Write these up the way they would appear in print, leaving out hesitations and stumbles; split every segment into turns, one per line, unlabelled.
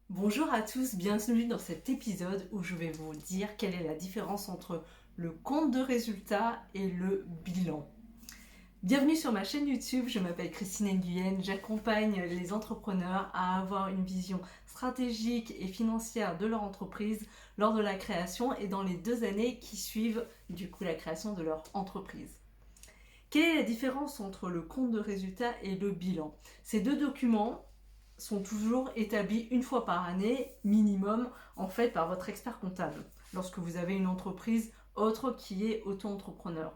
Bonjour à tous, bienvenue dans cet épisode où je vais vous dire quelle est la différence entre le compte de résultat et le bilan. Bienvenue sur ma chaîne YouTube, je m'appelle Christine Nguyen, j'accompagne les entrepreneurs à avoir une vision stratégique et financière de leur entreprise lors de la création et dans les 2 années qui suivent du coup la création de leur entreprise. Quelle est la différence entre le compte de résultat et le bilan? Ces deux documents sont toujours établis une fois par année, minimum, en fait, par votre expert comptable, lorsque vous avez une entreprise autre qui est auto-entrepreneur.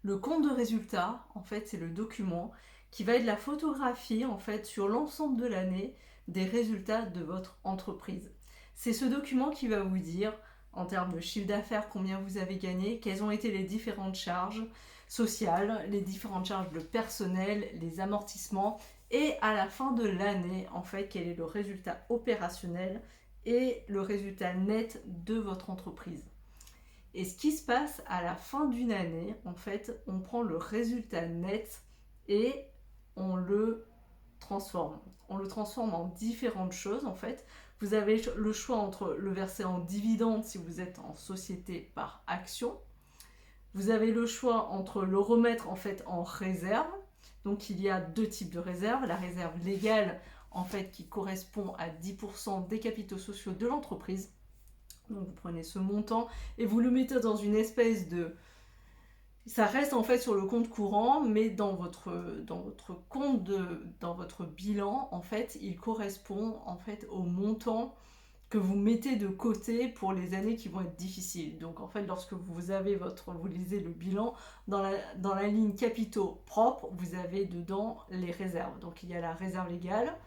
Le compte de résultat, en fait, c'est le document qui va être la photographie, en fait, sur l'ensemble de l'année des résultats de votre entreprise. C'est ce document qui va vous dire, en termes de chiffre d'affaires, combien vous avez gagné, quelles ont été les différentes charges sociales, les différentes charges de personnel, les amortissements, et à la fin de l'année, en fait, quel est le résultat opérationnel et le résultat net de votre entreprise. Et ce qui se passe à la fin d'une année, en fait, on prend le résultat net et on le transforme. On le transforme en différentes choses, en fait. Vous avez le choix entre le verser en dividende si vous êtes en société par action. Vous avez le choix entre le remettre en fait en réserve. Donc il y a deux types de réserves. La réserve légale, en fait, qui correspond à 10% des capitaux sociaux de l'entreprise. Donc vous prenez ce montant et vous le mettez dans une espèce de... Ça reste en fait sur le compte courant, mais dans votre compte, dans votre bilan, en fait, il correspond en fait au montant que vous mettez de côté pour les années qui vont être difficiles. Donc en fait, lorsque vous lisez le bilan, dans la ligne capitaux propres, vous avez dedans les réserves. Donc il y a la réserve légale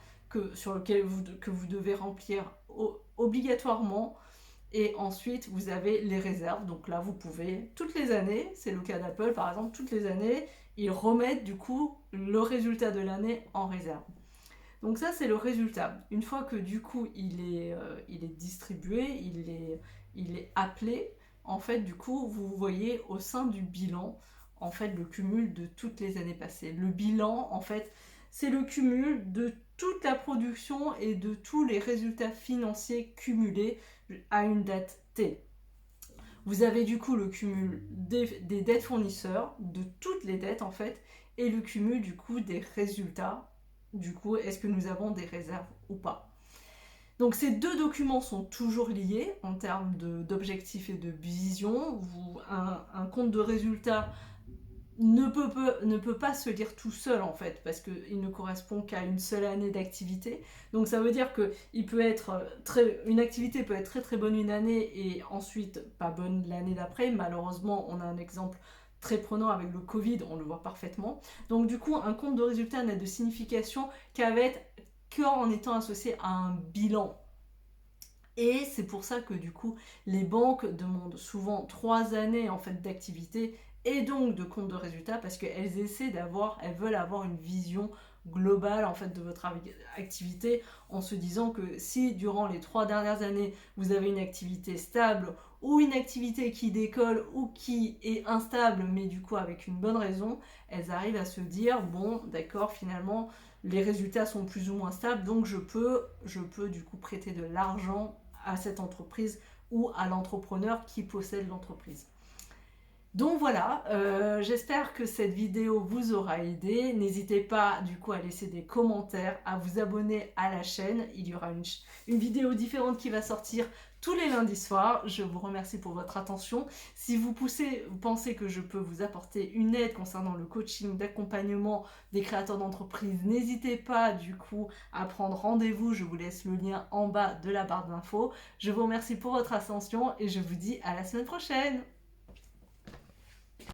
sur laquelle que vous devez remplir obligatoirement. Et ensuite, vous avez les réserves. Donc là, vous pouvez, toutes les années, c'est le cas d'Apple par exemple, toutes les années, ils remettent du coup le résultat de l'année en réserve. Donc ça, c'est le résultat. Une fois que du coup, il est distribué, il est appelé, en fait, du coup, vous voyez au sein du bilan, en fait, le cumul de toutes les années passées. Le bilan, en fait, c'est le cumul de toute la production et de tous les résultats financiers cumulés à une date T. Vous avez du coup le cumul des dettes fournisseurs, de toutes les dettes en fait, et le cumul du coup des résultats. Du coup, est-ce que nous avons des réserves ou pas? Donc ces deux documents sont toujours liés en termes d'objectifs et de vision. Un compte de résultats ne peut pas se lire tout seul en fait, parce qu'il ne correspond qu'à une seule année d'activité. Donc ça veut dire que une activité peut être très très bonne une année et ensuite pas bonne l'année d'après. Malheureusement, on a un exemple très prenant avec le Covid, on le voit parfaitement. Donc du coup, un compte de résultat n'a de signification qu'en étant associé à un bilan. Et c'est pour ça que du coup, les banques demandent souvent 3 années en fait d'activité et donc de compte de résultat parce qu'elles elles veulent avoir une vision globale en fait de votre activité en se disant que si durant les 3 dernières années vous avez une activité stable ou une activité qui décolle ou qui est instable mais du coup avec une bonne raison, elles arrivent à se dire bon d'accord finalement les résultats sont plus ou moins stables donc je peux du coup prêter de l'argent à cette entreprise ou à l'entrepreneur qui possède l'entreprise. Donc voilà, j'espère que cette vidéo vous aura aidé. N'hésitez pas du coup à laisser des commentaires, à vous abonner à la chaîne. Il y aura une vidéo différente qui va sortir tous les lundis soirs. Je vous remercie pour votre attention. Si vous pensez que je peux vous apporter une aide concernant le coaching d'accompagnement des créateurs d'entreprise, n'hésitez pas du coup à prendre rendez-vous. Je vous laisse le lien en bas de la barre d'infos. Je vous remercie pour votre attention et je vous dis à la semaine prochaine.